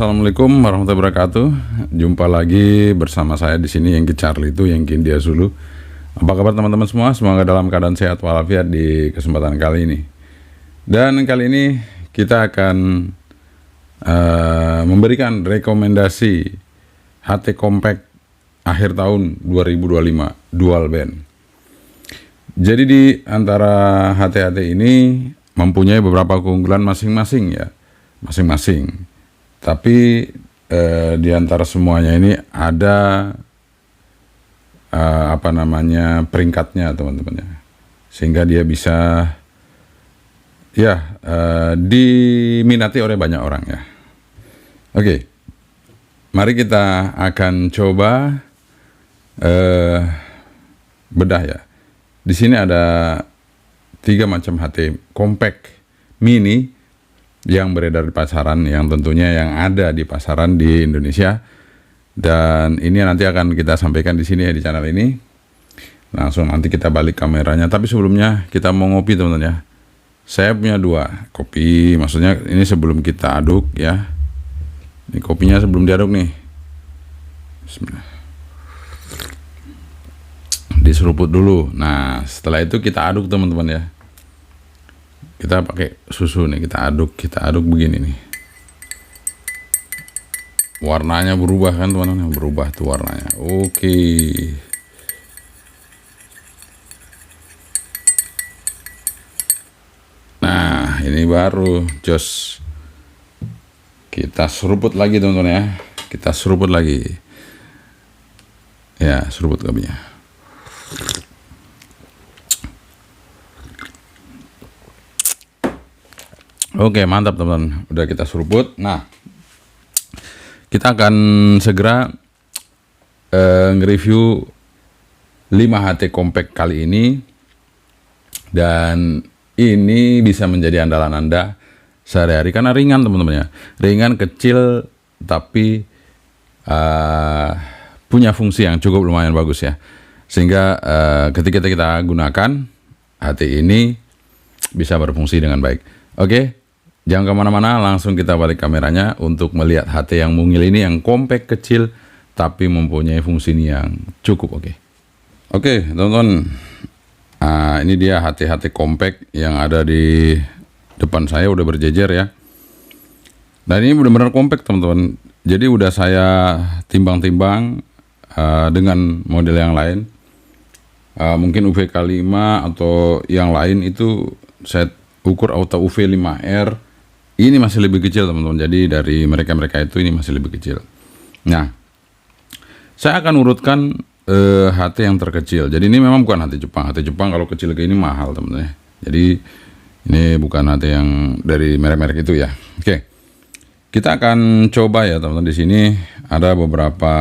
Assalamualaikum warahmatullahi wabarakatuh. Jumpa lagi bersama saya di sini Yengki Charlie itu Yengki India Zulu. Apa kabar teman-teman semua? Semoga dalam keadaan sehat walafiat di kesempatan kali ini. Dan kali ini kita akan memberikan rekomendasi HT Compact akhir tahun 2025 dual band. Jadi di antara HT-HT ini mempunyai beberapa keunggulan masing-masing ya, masing-masing. Tapi di antara semuanya ini ada peringkatnya teman-teman ya, sehingga dia bisa ya diminati oleh banyak orang ya. Oke, mari kita akan coba bedah ya. Di sini ada 3 macam HT Compact Mini yang beredar di pasaran, yang tentunya yang ada di pasaran di Indonesia. Dan ini nanti akan kita sampaikan di sini ya, di channel ini. Langsung nanti kita balik kameranya. Tapi sebelumnya kita mau ngopi teman-teman ya. Saya punya 2 kopi, maksudnya ini sebelum kita aduk ya. Ini kopinya sebelum diaduk nih. Bismillah. Diseruput dulu. Nah, setelah itu kita aduk teman-teman ya. Kita pakai susu nih, kita aduk begini nih. Warnanya berubah kan teman-teman, berubah tuh warnanya. Oke. Nah, ini baru jos. Kita seruput lagi teman-teman ya. Kita seruput lagi. Ya, seruput kopinya. Oke, mantap teman-teman, udah kita seruput. Nah, kita akan segera nge-review 5 HT Compact kali ini. Dan ini bisa menjadi andalan Anda sehari-hari karena ringan teman-teman ya. Ringan, kecil, tapi punya fungsi yang cukup lumayan bagus ya. Sehingga ketika kita gunakan HT ini bisa berfungsi dengan baik. Oke. Jangan kemana-mana, langsung kita balik kameranya untuk melihat HT yang mungil ini, yang compact kecil tapi mempunyai fungsi yang cukup oke. Oke teman-teman, ini dia HT-HT compact yang ada di depan saya, udah berjejer ya. Dan ini benar-benar compact teman-teman. Jadi udah saya timbang-timbang dengan model yang lain. Mungkin UVK 5 atau yang lain itu saya ukur auto UV 5R. Ini masih lebih kecil teman-teman, jadi dari mereka-mereka itu ini masih lebih kecil. Nah, saya akan urutkan HT yang terkecil. Jadi ini memang bukan HT Jepang. HT Jepang kalau kecil kayak ini mahal teman-teman. Jadi ini bukan HT yang dari merek-merek itu ya. Oke, kita akan coba ya teman-teman. Di sini ada beberapa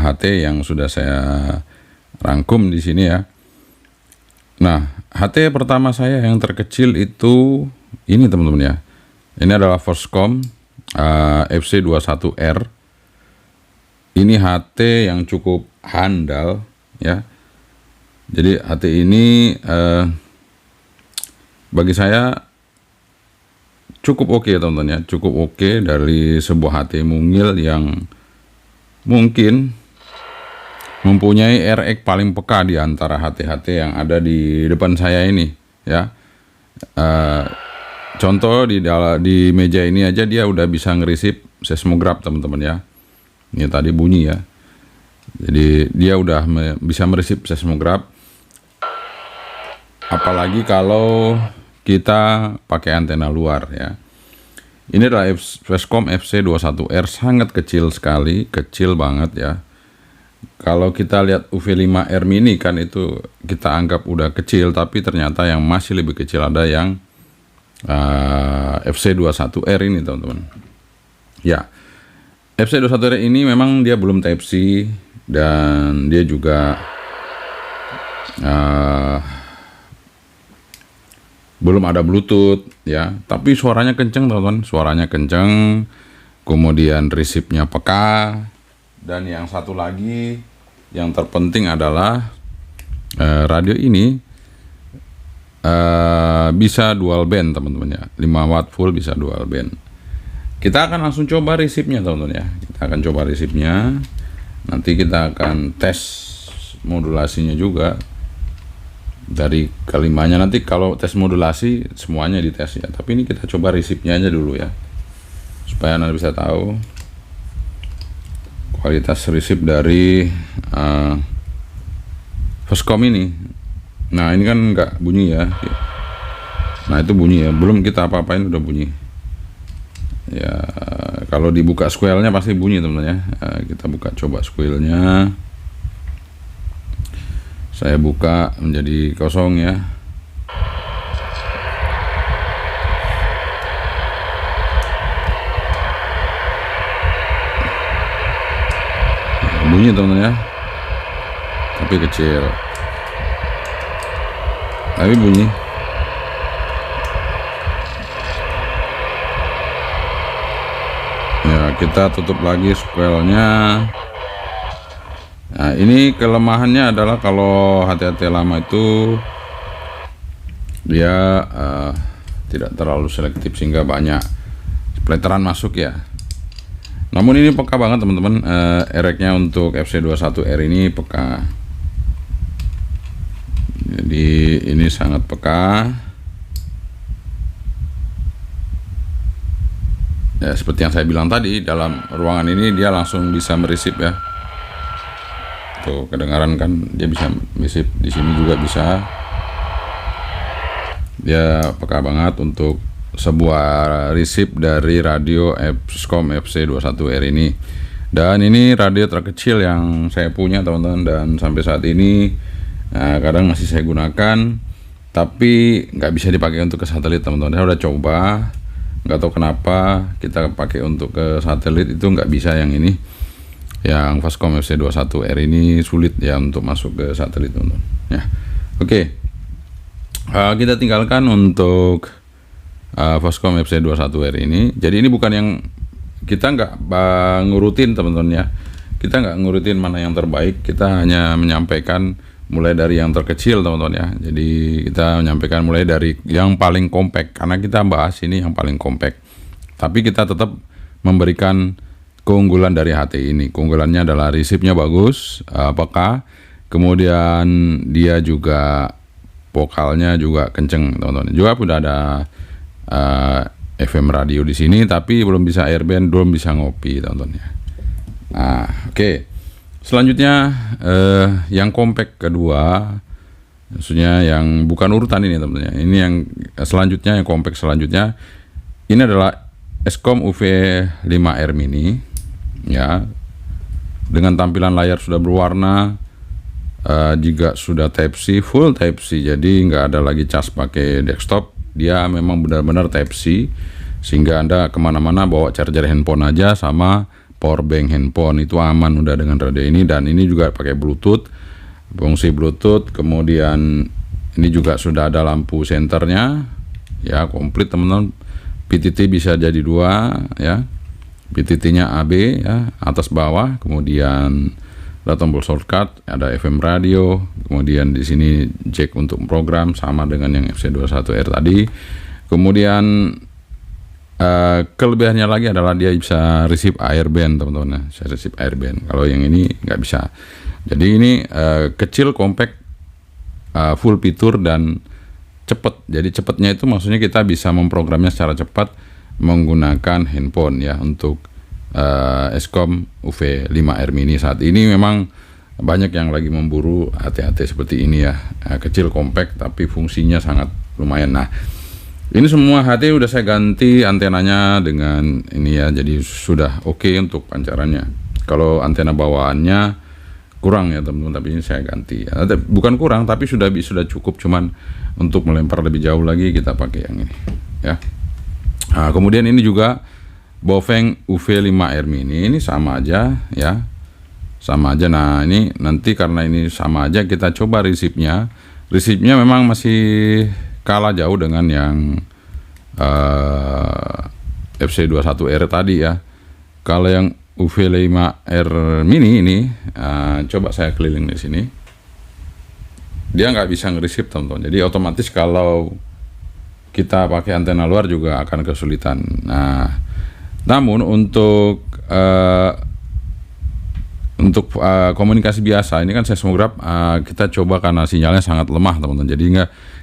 HT yang sudah saya rangkum di sini ya. Nah, HT pertama saya yang terkecil itu ini teman-teman ya. Ini adalah Forscom FC21R. Ini HT yang cukup handal ya. Jadi HT ini bagi saya cukup oke ya teman-teman ya. Cukup oke dari sebuah HT mungil yang mungkin mempunyai RX paling peka di antara HT-HT yang ada di depan saya ini ya. Contoh di meja ini aja dia udah bisa ngerisip seismograf teman-teman ya. Ini tadi bunyi ya. Jadi dia udah bisa merisip seismograf. Apalagi kalau kita pakai antena luar ya. Ini adalah Forscom FC21R, sangat kecil sekali, kecil banget ya. Kalau kita lihat UV5R mini kan itu kita anggap udah kecil, tapi ternyata yang masih lebih kecil ada yang FC21R ini teman-teman. Ya, FC21R ini memang dia belum Type C dan dia juga belum ada Bluetooth ya. Tapi suaranya kenceng teman-teman, suaranya kenceng. Kemudian resipnya peka. Dan yang satu lagi yang terpenting adalah radio ini bisa dual band teman-teman ya, 5 watt full bisa dual band. Kita akan langsung coba resipnya teman-teman ya. Kita akan coba resipnya. Nanti kita akan tes modulasinya juga. Dari kelimanya nanti kalau tes modulasi semuanya dites ya. Tapi ini kita coba resipnya aja dulu ya. Supaya Anda bisa tahu kualitas resip dari Voscom ini. Nah ini kan nggak bunyi ya. Nah itu bunyi ya. Belum kita apa-apain udah bunyi. Ya kalau dibuka squealnya pasti bunyi teman-teman ya. Kita buka coba squealnya. Saya buka menjadi kosong ya. Bunyi teman-teman ya. Tapi kecil. Tapi bunyi. Ya, kita tutup lagi squealnya. Nah, ini kelemahannya adalah kalau HT-HT lama itu dia tidak terlalu selektif sehingga banyak splateran masuk ya. Namun ini peka banget teman-teman, ereknya untuk FC21R ini peka. Jadi ini sangat peka. Ya, seperti yang saya bilang tadi, dalam ruangan ini dia langsung bisa meresip ya. Tuh, kedengaran kan dia bisa meresip, di sini juga bisa. Dia peka banget untuk sebuah resip dari radio Voscom FC21R ini. Dan ini radio terkecil yang saya punya teman-teman, dan sampai saat ini kadang masih saya gunakan, tapi nggak bisa dipakai untuk ke satelit teman-teman. Saya udah coba, nggak tahu kenapa kita pakai untuk ke satelit itu nggak bisa. Yang ini, yang Voscom FC21R ini sulit ya untuk masuk ke satelit teman-teman ya. Oke. Kita tinggalkan untuk Voscom FC21R ini. Jadi ini bukan yang kita nggak ngurutin teman-teman ya. Kita nggak ngurutin mana yang terbaik. Kita hanya menyampaikan mulai dari yang terkecil teman-teman ya. Jadi kita menyampaikan mulai dari yang paling compact, karena kita bahas ini yang paling compact. Tapi kita tetap memberikan keunggulan dari HT ini. Keunggulannya adalah resipnya bagus, peka. Kemudian dia juga vokalnya juga kenceng teman-teman. Juga sudah ada FM radio di sini, tapi belum bisa airband, belum bisa ngopi teman-teman ya. Nah, oke. Selanjutnya yang compact kedua, maksudnya yang bukan urutan ini teman-teman ya. Ini yang selanjutnya, yang compact selanjutnya. Ini adalah Escom UV5R Mini ya. Dengan tampilan layar sudah berwarna, juga sudah Type-C, full Type-C. Jadi nggak ada lagi cas pakai desktop. Dia memang benar-benar Type-C, sehingga Anda kemana-mana bawa charger handphone aja sama power bank handphone itu aman udah dengan radio ini. Dan ini juga pakai Bluetooth, fungsi Bluetooth. Kemudian ini juga sudah ada lampu senternya ya, komplit teman-teman. PTT bisa jadi dua ya, PTT-nya AB ya, atas bawah. Kemudian ada tombol shortcut, ada FM radio, kemudian di sini jack untuk program sama dengan yang FC21R tadi. Kemudian kelebihannya lagi adalah dia bisa receive airband teman-teman. Saya receive airband. Kalau yang ini nggak bisa. Jadi ini kecil, compact, full fitur dan cepat. Jadi cepatnya itu maksudnya kita bisa memprogramnya secara cepat menggunakan handphone ya untuk Escom UV5R Mini. Saat ini memang banyak yang lagi memburu HT-HT seperti ini ya, kecil, compact, tapi fungsinya sangat lumayan. Nah, ini semua HT udah saya ganti antenanya dengan ini ya, jadi sudah oke untuk pancarannya. Kalau antena bawaannya kurang ya teman-teman, tapi ini saya ganti. Bukan kurang, tapi sudah cukup, cuman untuk melempar lebih jauh lagi kita pakai yang ini ya. Nah, kemudian ini juga Baofeng UV5R Mini, ini sama aja ya, sama aja. Nah ini nanti karena ini sama aja, kita coba resipnya. Resipnya memang masih kalah jauh dengan yang FC21R tadi ya. Kalau yang UV5R Mini ini, coba saya keliling di sini, dia nggak bisa ngeresip teman-teman. Jadi otomatis kalau kita pakai antena luar juga akan kesulitan. Nah Namun untuk komunikasi biasa ini kan seismograf kita coba karena sinyalnya sangat lemah teman-teman.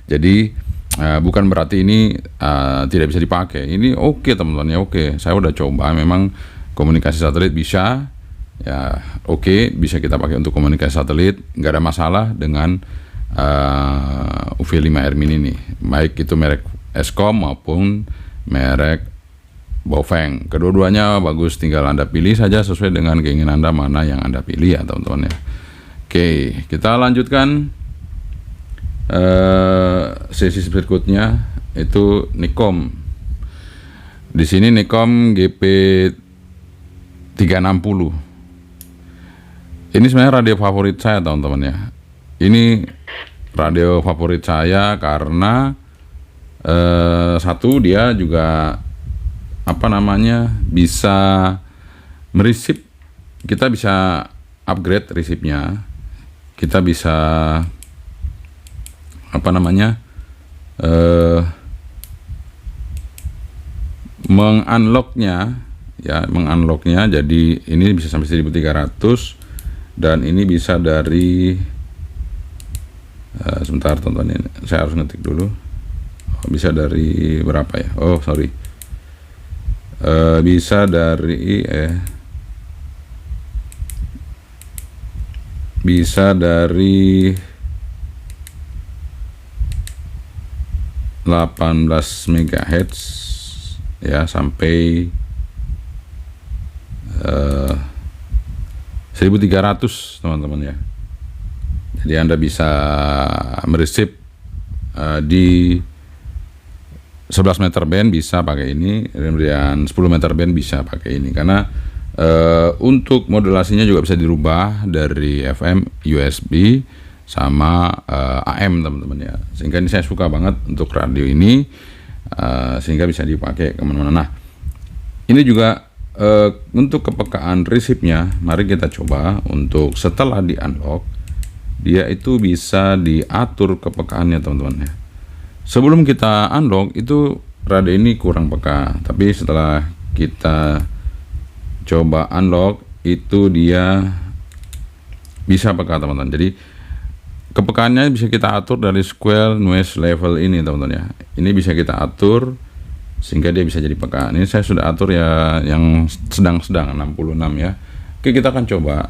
Jadi bukan berarti ini tidak bisa dipakai. Ini oke teman-teman ya, oke. Saya udah coba, memang komunikasi satelit bisa ya, oke, bisa kita pakai untuk komunikasi satelit, nggak ada masalah dengan UV5R mini ini, baik itu merek Eskom maupun merek Baofeng. Kedua-duanya bagus, tinggal Anda pilih saja sesuai dengan keinginan Anda mana yang Anda pilih ya teman-teman ya. Oke, kita lanjutkan sesi berikutnya, itu Nikom. Di sini Nikom GP360. Ini sebenarnya radio favorit saya teman-teman ya. Ini radio favorit saya karena satu, dia juga bisa meresip. Kita bisa upgrade resipnya, kita bisa mengunlocknya, jadi ini bisa sampai 1300 dan ini bisa dari sebentar teman-teman, ini saya harus ngetik dulu. Bisa dari berapa ya? Bisa dari 18 MHz ya sampai 1300 teman-teman ya. Jadi Anda bisa meresip di 11 meter band bisa pakai ini, kemudian 10 meter band bisa pakai ini, karena untuk modulasinya juga bisa dirubah dari FM, USB, sama AM teman-teman ya. Sehingga ini saya suka banget untuk radio ini, sehingga bisa dipakai kemana-mana. Nah, ini juga untuk kepekaan resipnya, mari kita coba untuk setelah di unlock, dia itu bisa diatur kepekaannya teman-teman ya. Sebelum kita unlock itu radio ini kurang peka, tapi setelah kita coba unlock itu dia bisa peka teman-teman. Jadi kepekaannya bisa kita atur dari square noise level ini teman-teman ya. Ini bisa kita atur sehingga dia bisa jadi peka. Ini saya sudah atur ya yang sedang-sedang 66 ya. Oke, kita akan coba.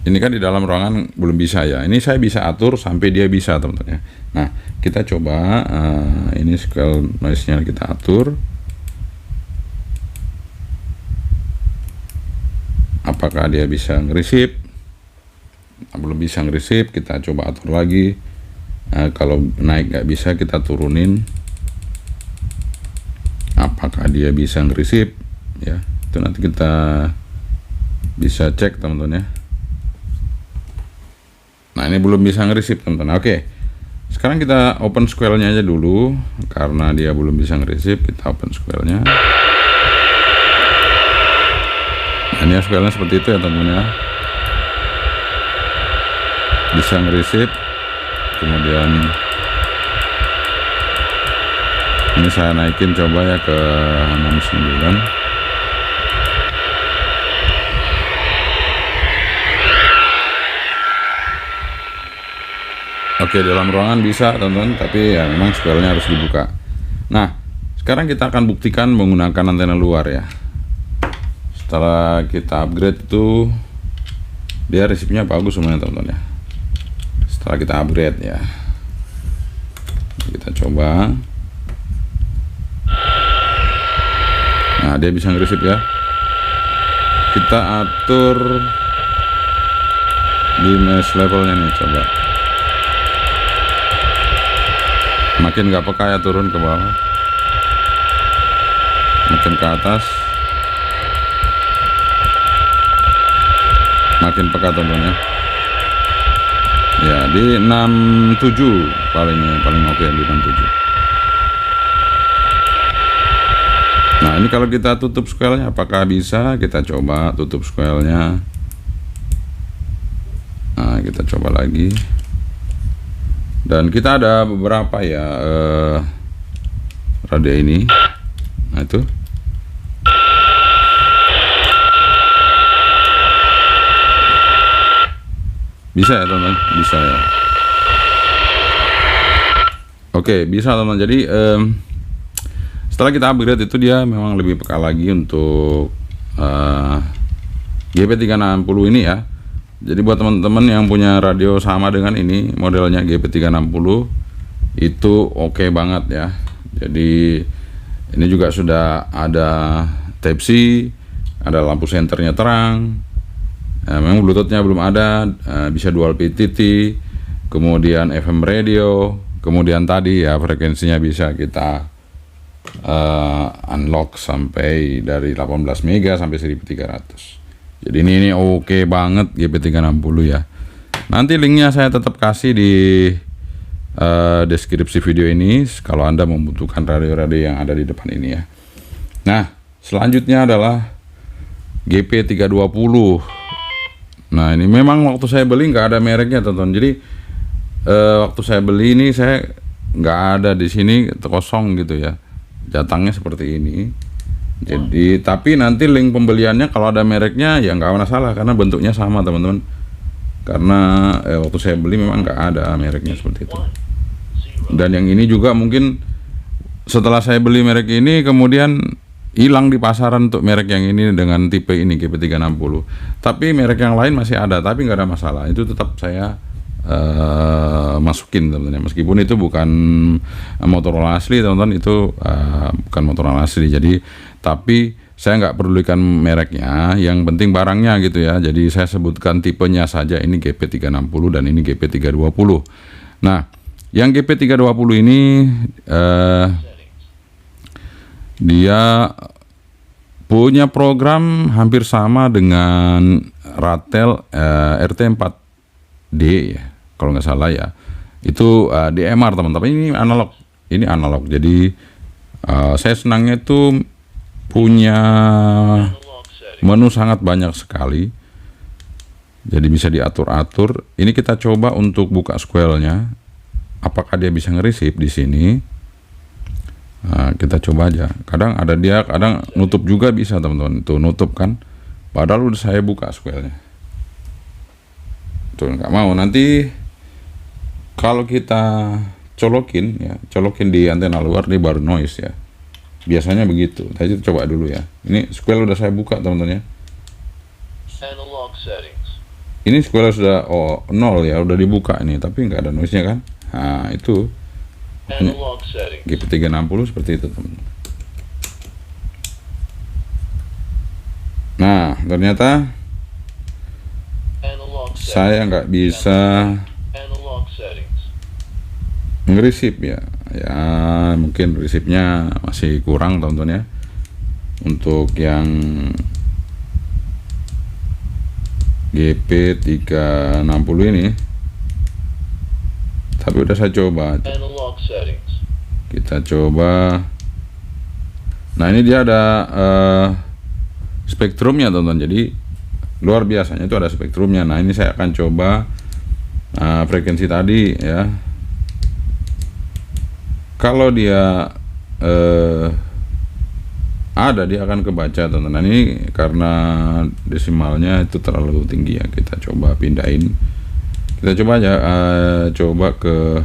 Ini kan di dalam ruangan belum bisa ya. Ini saya bisa atur sampai dia bisa teman-teman ya. Nah, kita coba ini scale noise-nya kita atur. Apakah dia bisa ngeresip? Belum bisa ngeresip, kita coba atur lagi. Kalau naik nggak bisa, kita turunin. Apakah dia bisa ngeresip? Ya, itu nanti kita bisa cek teman-teman ya. Nah, ini belum bisa ngeresip teman-teman. Oke, sekarang kita open square-nya aja dulu, karena dia belum bisa ngeresip. Kita open square-nya. Nah, ini square-nya seperti itu ya teman-teman ya. Bisa ngeresip. Kemudian ini saya naikin coba ya ke 69. Oke, dalam ruangan bisa teman-teman, tapi ya memang square-nya harus dibuka. Nah, sekarang kita akan buktikan menggunakan antena luar ya. Setelah kita upgrade itu dia resipnya bagus semuanya teman-teman ya. Setelah kita upgrade ya, kita coba. Nah, dia bisa ngeresip ya. Kita atur di mesh levelnya nih, coba. Makin nggak peka ya, turun ke bawah, makin ke atas, makin peka teman-teman ya. Ya, di 67 paling oke, di 67. Nah, ini kalau kita tutup square-nya apakah bisa? Kita coba tutup square-nya. Nah, kita coba lagi. Dan kita ada beberapa ya radio ini. Nah, itu Bisa ya teman-teman, bisa ya. Oke, bisa teman-teman. Jadi setelah kita upgrade itu dia memang lebih peka lagi untuk GP360 ini ya. Jadi buat teman-teman yang punya radio sama dengan ini modelnya GP360 itu oke banget ya. Jadi ini juga sudah ada Type C, ada lampu senternya terang. Memang Bluetoothnya belum ada, bisa dual PTT, kemudian FM radio, kemudian tadi ya frekuensinya bisa kita unlock sampai dari 18 mega sampai 1300. Jadi ini oke banget GP360 ya. Nanti linknya saya tetap kasih di deskripsi video ini kalau Anda membutuhkan radio-radio yang ada di depan ini ya. Nah, selanjutnya adalah GP320. Nah, ini memang waktu saya beli nggak ada mereknya teman-teman. Jadi waktu saya beli ini saya nggak ada di sini, kosong gitu ya. Datangnya seperti ini. Jadi tapi nanti link pembeliannya kalau ada mereknya ya nggak masalah karena bentuknya sama teman-teman. Karena waktu saya beli memang nggak ada mereknya seperti itu. Dan yang ini juga mungkin setelah saya beli merek ini kemudian hilang di pasaran untuk merek yang ini dengan tipe ini GP360. Tapi merek yang lain masih ada, tapi nggak ada masalah. Itu tetap saya masukin teman-teman. Meskipun itu bukan Motorola asli teman-teman, itu bukan Motorola asli. Jadi tapi saya nggak pedulikan mereknya, yang penting barangnya gitu ya. Jadi saya sebutkan tipenya saja, ini GP360 dan ini GP320. Nah, yang GP320 ini dia punya program hampir sama dengan Ratel RT4D ya, kalau nggak salah ya. Itu DMR teman-teman, ini analog. Jadi saya senangnya itu punya menu sangat banyak sekali, jadi bisa diatur-atur. Ini kita coba untuk buka squelnya, apakah dia bisa ngerisip di sini. Nah, kita coba aja. Kadang ada dia, kadang nutup juga bisa teman-teman. Tuh nutup kan, padahal udah saya buka squelnya. Tuh nggak mau. Nanti kalau kita colokin di antena luar, dia baru noise ya. Biasanya begitu. Tadi coba dulu ya. Ini squel udah saya buka teman-teman ya. Ini squel sudah 0 ya, udah dibuka ini, tapi nggak ada noise-nya kan. Nah itu GP360 seperti itu teman-teman. Nah ternyata saya nggak bisa ngerisip ya. Mungkin resipnya masih kurang teman-teman ya untuk yang GP360 ini. Tapi udah saya coba. Kita coba. Nah ini dia ada spektrumnya teman-teman. Jadi luar biasanya itu ada spektrumnya. Nah ini saya akan coba frekuensi tadi ya. Kalau dia ada, dia akan kebaca teman-teman. Nah, ini karena desimalnya itu terlalu tinggi ya, kita coba pindahin. Kita coba aja coba ke,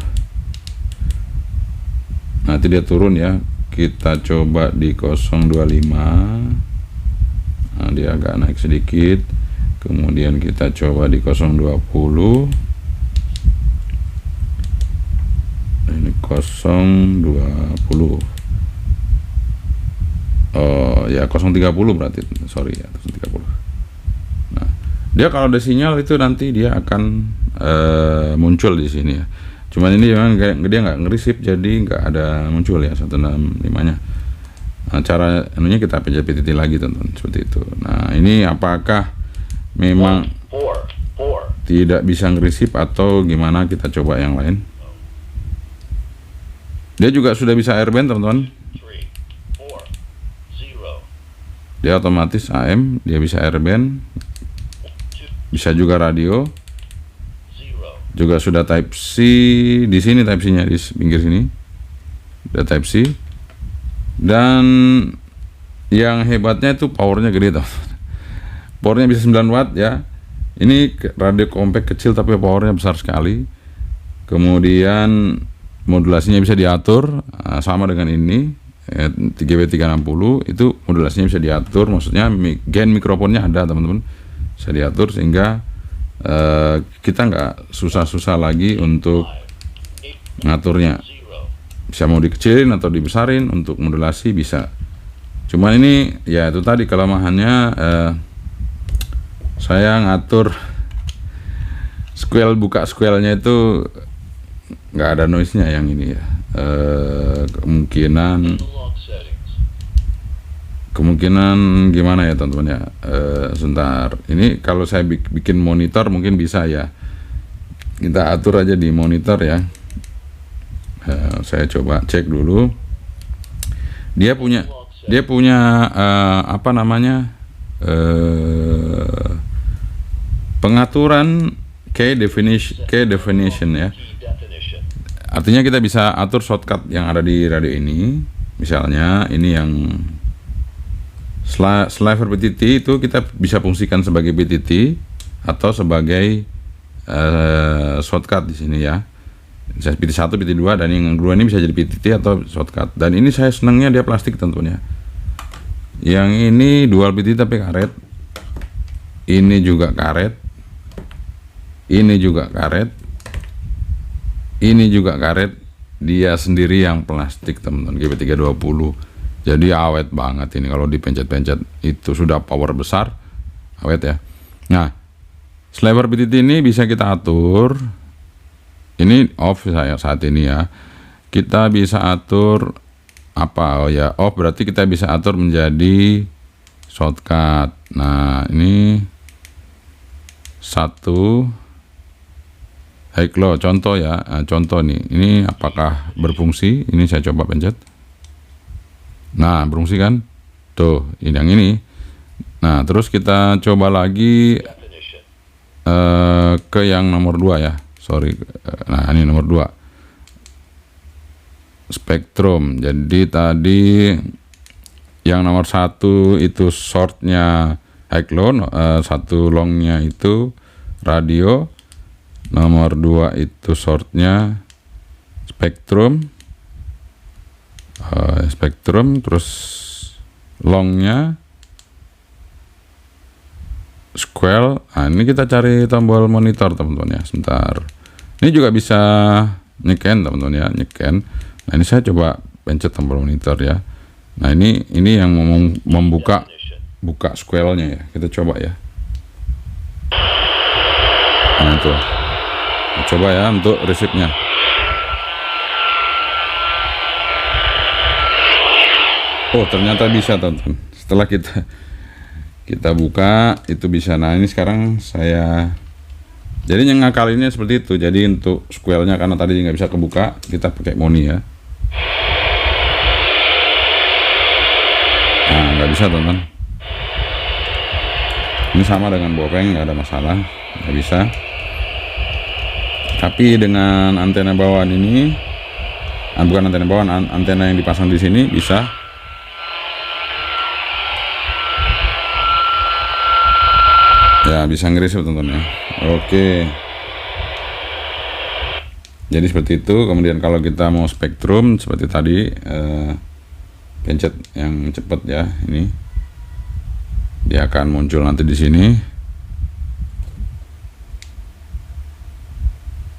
nanti dia turun ya. Kita coba di 025. Nah, dia agak naik sedikit. Kemudian kita coba di 020. Ini 020. Oh ya 030 berarti, sorry ya 030. Nah dia kalau ada sinyal itu nanti dia akan muncul di sini ya. Cuman ini memang kayak dia nggak ngerisip, jadi nggak ada muncul ya 165-nya. Nah, cara anunya kita PTT lagi teman-teman, seperti itu. Nah ini apakah memang tidak bisa ngerisip atau gimana, kita coba yang lain. Dia juga sudah bisa airband teman-teman. Dia otomatis AM, dia bisa airband, bisa juga radio, juga sudah Type C di sini, Type C-nya di pinggir sini, ada Type C. Dan yang hebatnya itu powernya gede teman. Powernya bisa 9 watt ya. Ini radio compact kecil tapi powernya besar sekali. Kemudian modulasinya bisa diatur, sama dengan ini 3W360 itu modulasinya bisa diatur, maksudnya gain mikrofonnya ada teman-teman, bisa diatur sehingga kita nggak susah-susah lagi untuk ngaturnya. Bisa mau dikecilin atau dibesarin, untuk modulasi bisa. Cuman ini ya itu tadi kelemahannya, saya ngatur buka squelnya itu nggak ada noise-nya yang ini ya. Kemungkinan gimana ya teman-teman ya. Sebentar, ini kalau saya bikin monitor mungkin bisa ya, kita atur aja di monitor ya. Saya coba cek dulu. Dia punya apa namanya, pengaturan key definition ya. Artinya kita bisa atur shortcut yang ada di radio ini. Misalnya ini yang sliver PTT itu kita bisa fungsikan sebagai PTT atau sebagai shortcut di sini ya. Bisa PT1, PT2, dan yang kedua ini bisa jadi PTT atau shortcut. Dan ini saya senangnya dia plastik tentunya. Yang ini dual PTT tapi karet. Ini juga karet. Ini juga karet. Ini juga karet. Dia sendiri yang plastik teman-teman, GB320. Jadi awet banget ini, kalau dipencet-pencet itu sudah power besar, awet ya. Nah, sliver PTT ini bisa kita atur. Ini off saya saat ini ya. Kita bisa atur apa? Oh ya, off berarti kita bisa atur menjadi shortcut. Nah, ini satu high low contoh ya. Nah, contoh nih. Ini apakah berfungsi? Ini saya coba pencet. Nah, berfungsi kan? Tuh, ini yang ini. Nah, terus kita coba lagi ke yang nomor 2 ya. Sorry. Nah, ini nomor 2. Spektrum. Jadi tadi yang nomor 1 itu shortnya high low, 1 longnya itu radio, nomor 2 itu shortnya spektrum, terus longnya square. Nah, ini kita cari tombol monitor teman-teman ya, sebentar. Ini juga bisa nyeken teman-teman ya, nyeken. Nah, ini saya coba pencet tombol monitor ya. Nah, ini yang membuka square-nya ya. Kita coba ya. Nah, itu. Coba ya untuk receive-nya. Oh, ternyata bisa teman-teman. Setelah kita buka itu bisa. Nah, ini sekarang saya jadi yang ngakalinnya seperti itu. Jadi untuk square-nya karena tadi nggak bisa kebuka, kita pakai moni ya. Nah, nggak bisa teman-teman. Ini sama dengan bopeng, nggak ada masalah, nggak bisa. Tapi dengan antena bawaan ini, bukan antena bawaan, antena yang dipasang di sini bisa. Ya, bisa ngerisip teman-teman ya. Oke. Jadi seperti itu. Kemudian kalau kita mau spektrum seperti tadi, pencet yang cepat ya. Ini dia akan muncul nanti di sini.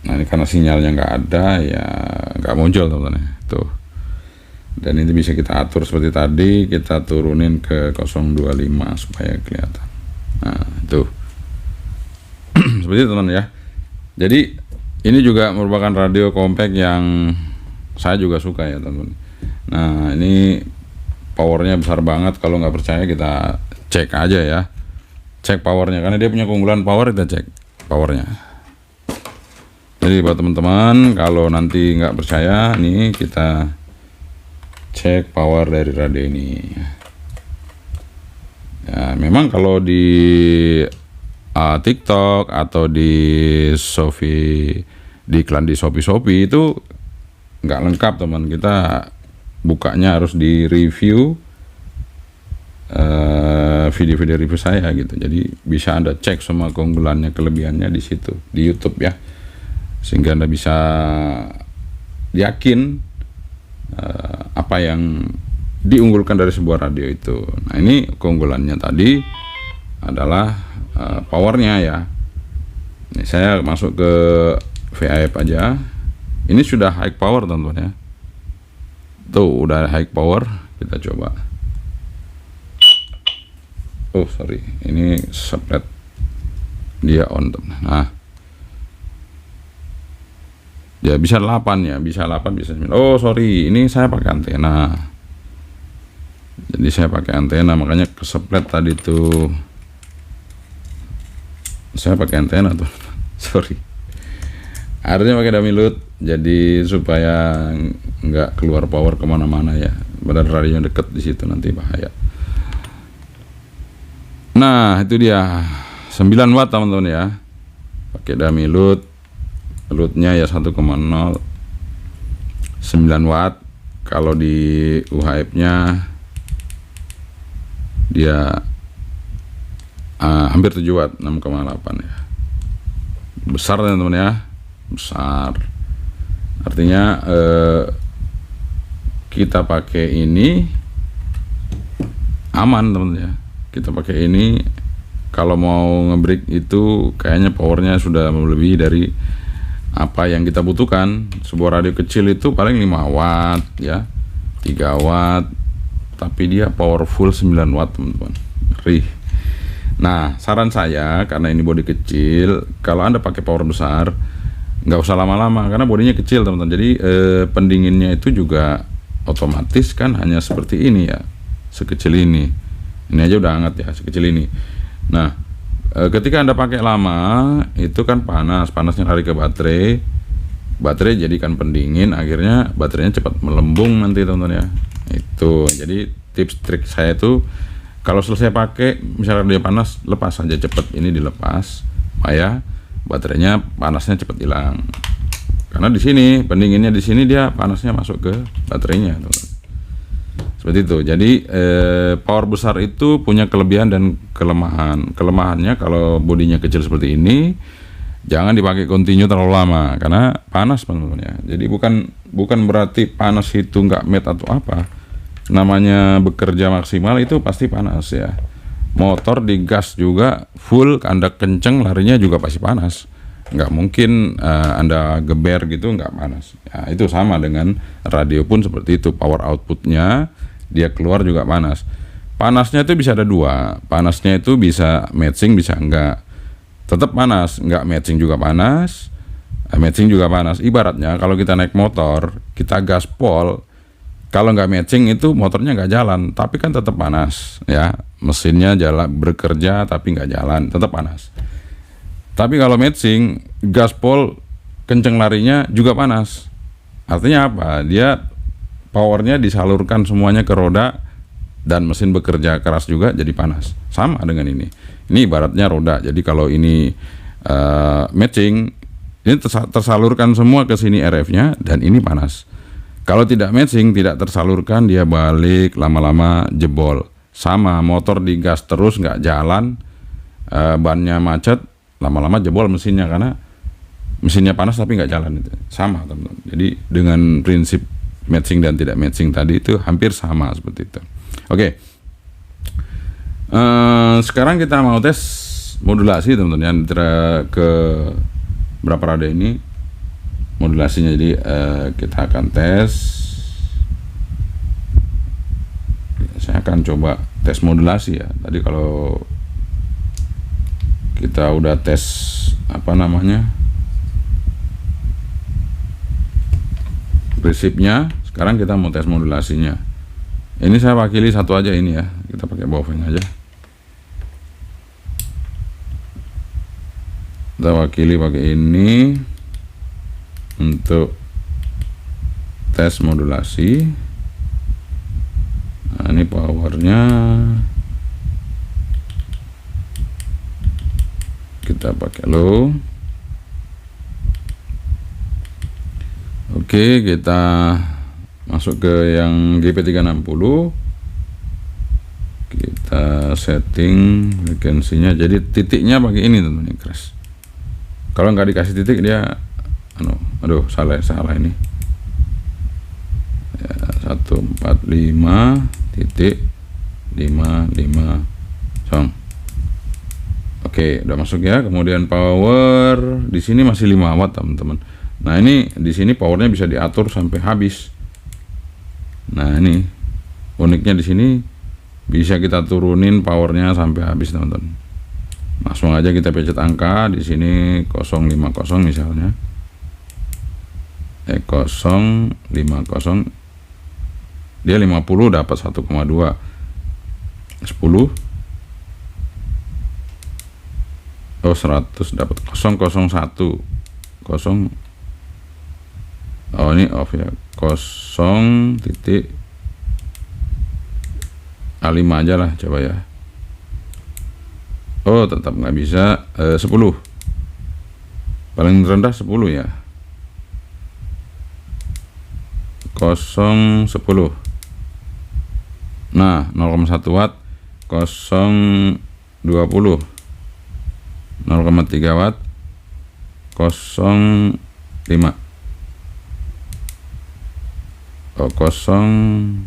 Nah, ini karena sinyalnya nggak ada ya, nggak muncul teman-teman ya. Tuh. Dan ini bisa kita atur seperti tadi. Kita turunin ke 025 supaya kelihatan. Nah, itu seperti itu teman ya. Jadi ini juga merupakan radio compact yang saya juga suka ya teman-teman. Nah, ini powernya besar banget. Kalau nggak percaya kita cek aja ya, cek powernya, karena dia punya keunggulan power. Kita cek powernya. Jadi buat teman-teman kalau nanti nggak percaya, nih kita cek power dari radio ini. Ya, memang kalau di TikTok atau di Shopee, di iklan di Shopee itu nggak lengkap teman. Kita bukanya harus di review video-video review saya gitu. Jadi bisa Anda cek semua keunggulannya, kelebihannya di situ di YouTube ya, sehingga Anda bisa yakin apa yang diunggulkan dari sebuah radio itu. Nah, ini keunggulannya tadi adalah powernya ya. Ini saya masuk ke VAF aja. Ini sudah high power teman-teman ya. Tuh udah high power. Kita coba. Oh sorry, ini split dia on teman. Nah, ya bisa 8 ya, bisa 8 bisa 9. Oh sorry, ini saya pakai antena. Jadi saya pakai antena, makanya keseplet tadi tuh. Saya pakai antena tuh. Sorry. Harusnya pakai dummy load, jadi supaya nggak keluar power kemana-mana ya. Padahal radio deket di situ nanti bahaya. Nah itu dia 9 watt teman-teman ya. Pakai dummy load, loadnya ya 1,0 9 watt. Kalau di UHF-nya dia hampir 7 watt, 6,8 ya. Besar teman-teman ya, besar. Artinya kita pakai ini aman teman-teman ya. Kita pakai ini kalau mau ngebreak itu kayaknya powernya sudah melebihi dari apa yang kita butuhkan. Sebuah radio kecil itu paling 5 watt ya, 3 watt, tapi dia powerful 9 watt teman-teman. Nah saran saya, karena ini bodi kecil, kalau Anda pakai power besar nggak usah lama-lama karena bodinya kecil teman-teman. Jadi pendinginnya itu juga otomatis kan hanya seperti ini ya, sekecil ini. Ini aja udah hangat ya, sekecil ini. Nah ketika Anda pakai lama itu kan panasnya lari ke baterai jadikan pendingin, akhirnya baterainya cepat melembung nanti teman-teman ya. Itu jadi tips trik saya itu, kalau selesai pakai misalnya dia panas, lepas saja cepat, ini dilepas supaya baterainya panasnya cepat hilang. Karena di sini pendinginnya, di sini dia panasnya masuk ke baterainya teman-teman. Seperti itu. Jadi power besar itu punya kelebihan dan kelemahan. Kelemahannya kalau bodinya kecil seperti ini, jangan dipakai continue terlalu lama karena panas teman-teman ya. Jadi bukan berarti panas itu nggak met atau apa. Namanya bekerja maksimal itu pasti panas ya. Motor digas juga full, Anda kenceng larinya juga pasti panas. Nggak mungkin Anda geber gitu nggak panas ya. Itu sama dengan radio pun seperti itu. Power outputnya dia keluar juga panas. Panasnya itu bisa ada dua. Panasnya itu bisa matching, bisa enggak. Tetap panas, nggak matching juga panas, matching juga panas. Ibaratnya kalau kita naik motor, kita gaspol, kalau nggak matching itu motornya nggak jalan, tapi kan tetap panas ya. Mesinnya jalan bekerja tapi nggak jalan, tetap panas. Tapi kalau matching, gaspol kenceng larinya juga panas. Artinya apa? Dia powernya disalurkan semuanya ke roda dan mesin bekerja keras juga jadi panas. Sama dengan ini. Ini ibaratnya roda. Jadi kalau ini matching, ini tersalurkan semua ke sini RF-nya dan ini panas. Kalau tidak matching, tidak tersalurkan, dia balik, lama-lama jebol. Sama, motor digas terus nggak jalan, bannya macet, lama-lama jebol mesinnya karena mesinnya panas tapi nggak jalan. Itu sama teman-teman. Jadi dengan prinsip matching dan tidak matching tadi itu hampir sama seperti itu. Oke. Sekarang kita mau tes modulasi teman-teman ya, antara ke berapa radio ini modulasinya. Jadi kita akan tes. Saya akan coba tes modulasi ya. Tadi kalau kita udah tes apa namanya prinsipnya, sekarang kita mau tes modulasinya. Ini saya wakili satu aja ini ya, kita pakai Baofeng aja. Kita wakili pakai ini untuk tes modulasi. Nah, ini powernya kita pakai low. Oke, kita masuk ke yang GP360. Kita kita setting frekuensinya jadi titiknya pakai ini tentunya crash. Kalau nggak dikasih titik dia aduh salah ini ya, 145.55 song. Oke, udah masuk ya. Kemudian power di sini masih 5 watt teman-teman. Nah ini di sini powernya bisa diatur sampai habis. Nah ini uniknya di sini bisa kita turunin powernya sampai habis teman-teman. Langsung aja kita pencet angka di sini 050 misalnya. 050 dia 50 dapat 1,2 10 100 dapat 001 oh ini off ya 0.5 aja lah coba ya. Oh tetap nggak bisa 10 paling rendah 10 ya 0.10 nah 0,1 watt 0.20 0,3 watt 0,5 oh 0,40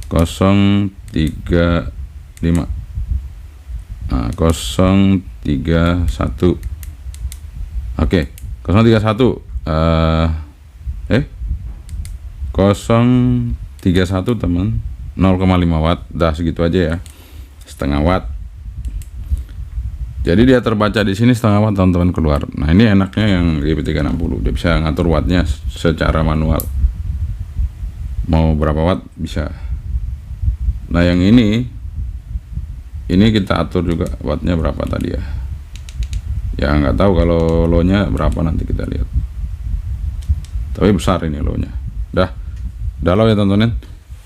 0,35 nah 0,31 oke 0,31 0,31 teman 0,5 watt dah segitu aja ya setengah watt. Jadi dia terbaca di sini setengah watt teman-teman keluar. Nah ini enaknya yang GP360 dia bisa ngatur wattnya secara manual mau berapa watt bisa. Nah yang ini kita atur juga wattnya berapa tadi ya. Ya nggak tahu kalau low nya berapa nanti kita lihat. Tapi besar ini low nya. Dah low ya teman-teman.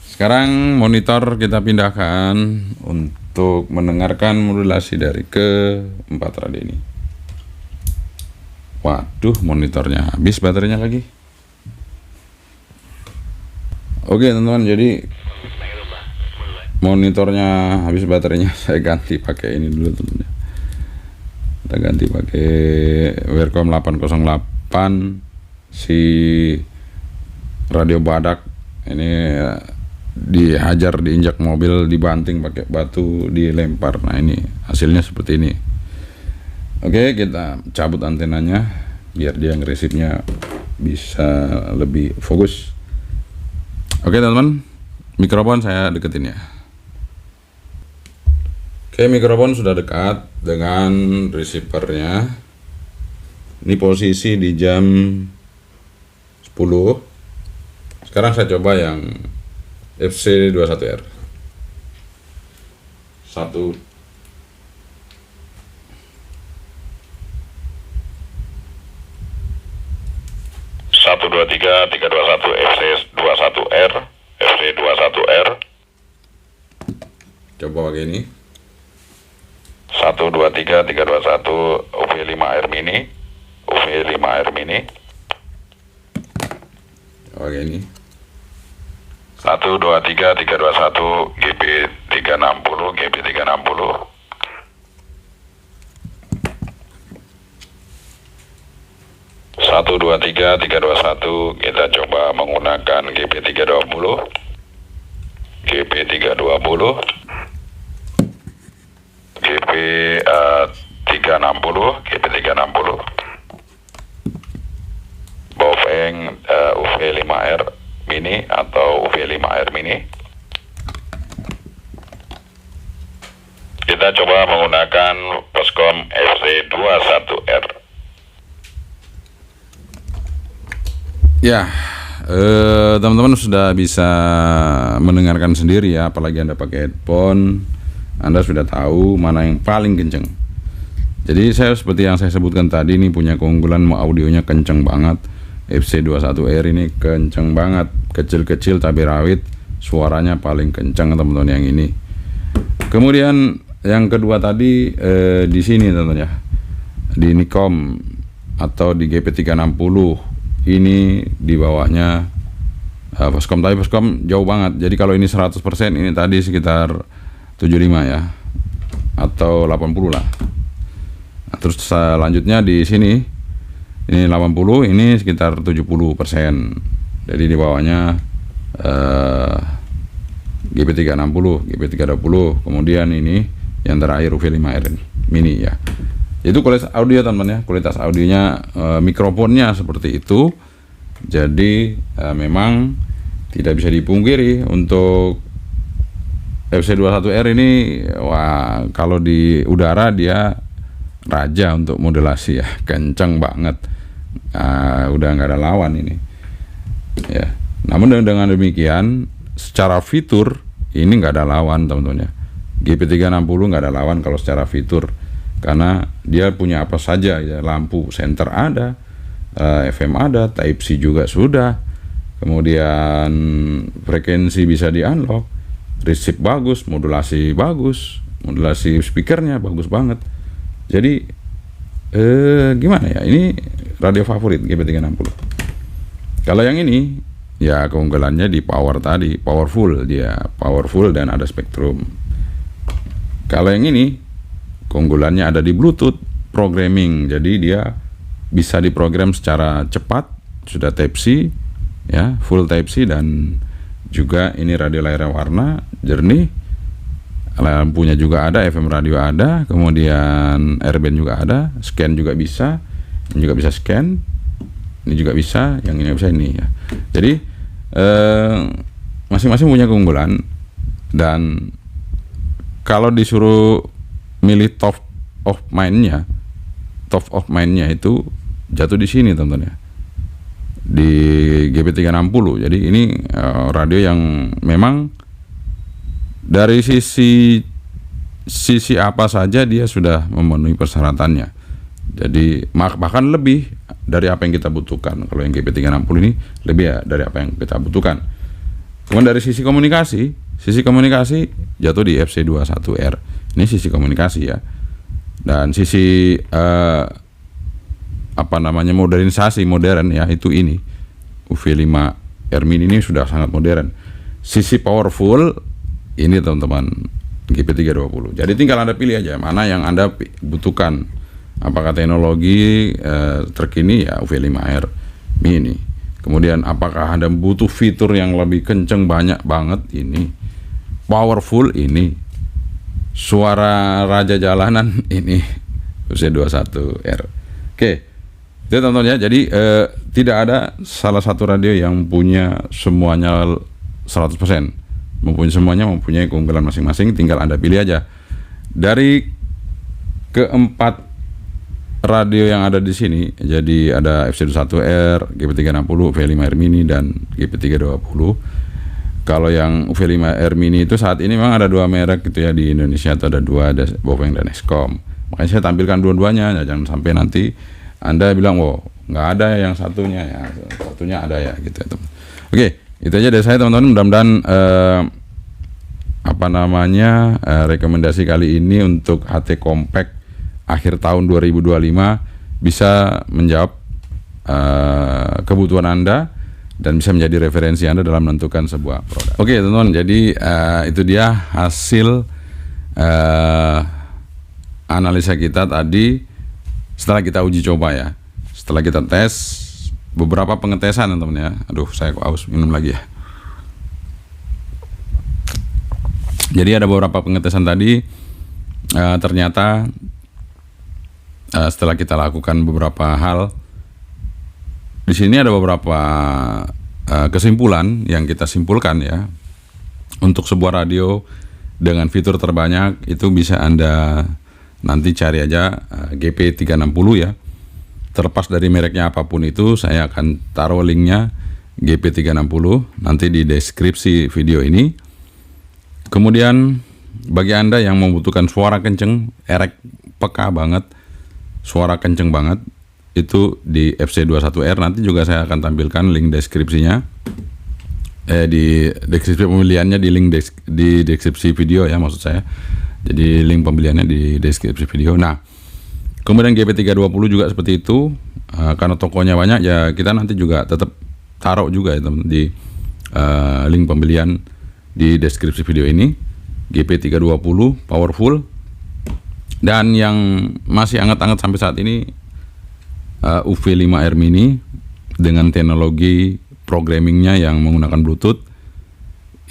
Sekarang monitor kita pindahkan untuk mendengarkan modulasi dari ke-4 radio ini. Waduh, monitornya habis baterainya lagi. Oke teman-teman, jadi monitornya habis baterainya, saya ganti pakai ini dulu teman-teman. Kita ganti pakai Welcome 808 si radio badak ini dihajar, diinjak mobil, dibanting pakai batu, dilempar. Nah ini hasilnya seperti ini. Oke, kita cabut antenanya biar dia ngeresipnya bisa lebih fokus. Oke teman-teman, mikrofon saya deketin ya. Oke, mikrofon sudah dekat dengan receivernya. Ini posisi di jam 10. Sekarang saya coba yang FC21R 1 123 321 FC21R FC21R. Coba pakai ini 123 321 UV5R mini UV5R mini. Oke ini 123 321 GB360 GB360. Satu dua tiga tiga dua satu kita coba menggunakan GB320 GB320 GB360 GB360 Baofeng UV5R mini atau UV5R mini. Kita coba menggunakan Poscom FC21R. Ya, teman-teman sudah bisa mendengarkan sendiri ya, apalagi Anda pakai headphone, Anda sudah tahu mana yang paling kenceng. Jadi saya seperti yang saya sebutkan tadi, ini punya keunggulan audionya kenceng banget. FC21R ini kenceng banget, kecil-kecil tapi rawit, suaranya paling kenceng teman-teman yang ini. Kemudian yang kedua tadi di sini tentunya di Nikom atau di GP360 ini di bawahnya Voscom, tapi Voscom jauh banget. Jadi kalau ini 100%, ini tadi sekitar 75 ya, atau 80 lah. Nah, terus selanjutnya di sini ini 80, ini sekitar 70%. Jadi di bawahnya GP360, GP320, kemudian ini yang terakhir UV5R mini ya. Itu kualitas audio teman-teman ya, kualitas audionya, mikrofonnya seperti itu. Jadi memang tidak bisa dipungkiri untuk FC21R ini, wah kalau di udara dia raja untuk modulasi ya, kenceng banget. Udah nggak ada lawan ini ya. Namun dengan demikian secara fitur ini nggak ada lawan teman-teman ya. GP360 nggak ada lawan kalau secara fitur, karena dia punya apa saja ya, lampu senter ada, FM ada, Type C juga sudah, kemudian frekuensi bisa di unlock, receive bagus, modulasi speakernya bagus banget. Jadi gimana ya, ini radio favorit GP360. Kalau yang ini ya keunggulannya di power tadi, powerful dan ada spektrum. Kalau yang ini keunggulannya ada di Bluetooth programming, jadi dia bisa diprogram secara cepat, sudah Type C ya, full Type C, dan juga ini radio layar warna jernih, lampunya juga ada, FM radio ada, kemudian airband juga ada, scan juga bisa, ini juga bisa scan, ini juga bisa, yang ini bisa ini ya. Jadi masing-masing punya keunggulan, dan kalau disuruh milih top of mind-nya itu jatuh di sini teman-teman ya, di GP360. Jadi ini radio yang memang dari sisi apa saja dia sudah memenuhi persyaratannya. Jadi bahkan lebih dari apa yang kita butuhkan. Kalau yang GP360 ini lebih ya dari apa yang kita butuhkan. Kemudian dari sisi komunikasi jatuh di FC21R. Ini sisi komunikasi ya. Dan sisi modernisasi modern ya, itu ini UV5R mini ini sudah sangat modern. Sisi powerful ini teman-teman GP320. Jadi tinggal Anda pilih aja mana yang Anda butuhkan. Apakah teknologi terkini ya UV5R mini. Kemudian apakah Anda butuh fitur yang lebih kenceng banyak banget, ini powerful, ini suara raja jalanan, ini UC21R. Oke, itu teman-teman ya. Jadi tidak ada salah satu radio yang punya semuanya 100%, mempunyai keunggulan masing-masing. Tinggal Anda pilih aja dari keempat radio yang ada di sini. Jadi ada FC21R, GP360, UV5R mini, dan GP320. Kalau yang UV5R mini itu saat ini memang ada dua merek gitu ya di Indonesia, atau ada dua, ada Bofeng dan Eskom. Makanya saya tampilkan dua-duanya ya, jangan sampai nanti Anda bilang, wow nggak ada yang satunya ya, satunya ada ya gitu ya teman. Oke, itu aja dari saya teman-teman. Mudah-mudahan rekomendasi kali ini untuk HT Compact akhir tahun 2025 bisa menjawab kebutuhan Anda dan bisa menjadi referensi Anda dalam menentukan sebuah produk. Oke teman-teman, jadi itu dia hasil analisa kita tadi setelah kita uji coba ya, setelah kita tes beberapa pengetesan teman-teman ya. Aduh, saya haus, minum lagi ya. Jadi ada beberapa pengetesan tadi, ternyata setelah kita lakukan beberapa hal, di sini ada beberapa kesimpulan yang kita simpulkan ya. Untuk sebuah radio dengan fitur terbanyak itu bisa Anda nanti cari aja GP360 ya. Terlepas dari mereknya apapun itu, saya akan taruh linknya GP360 nanti di deskripsi video ini. Kemudian bagi Anda yang membutuhkan suara kenceng, erek peka banget, suara kenceng banget, itu di FC21R. Nanti juga saya akan tampilkan link deskripsinya, di deskripsi pembeliannya, di link di deskripsi video ya, maksud saya. Jadi link pembeliannya di deskripsi video. Nah, kemudian GP320 juga seperti itu, karena tokonya banyak ya, kita nanti juga tetap taruh juga ya teman, di link pembelian di deskripsi video ini. GP320 powerful, dan yang masih hangat-hangat sampai saat ini UV5R Mini dengan teknologi programmingnya yang menggunakan Bluetooth.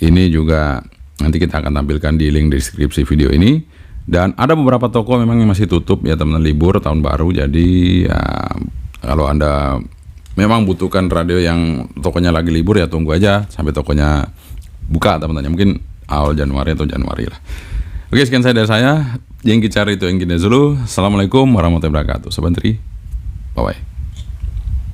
Ini juga nanti kita akan tampilkan di link deskripsi video ini. Dan ada beberapa toko memang yang masih tutup ya teman-teman, libur tahun baru. Jadi ya kalau Anda memang butuhkan radio yang tokonya lagi libur, ya tunggu aja sampai tokonya buka teman-teman. Mungkin awal Januari atau Januari lah. Oke, sekian dari saya. Yang cari itu yang gini dulu. Assalamualaikum warahmatullahi wabarakatuh. Sobat Tri, bye-bye.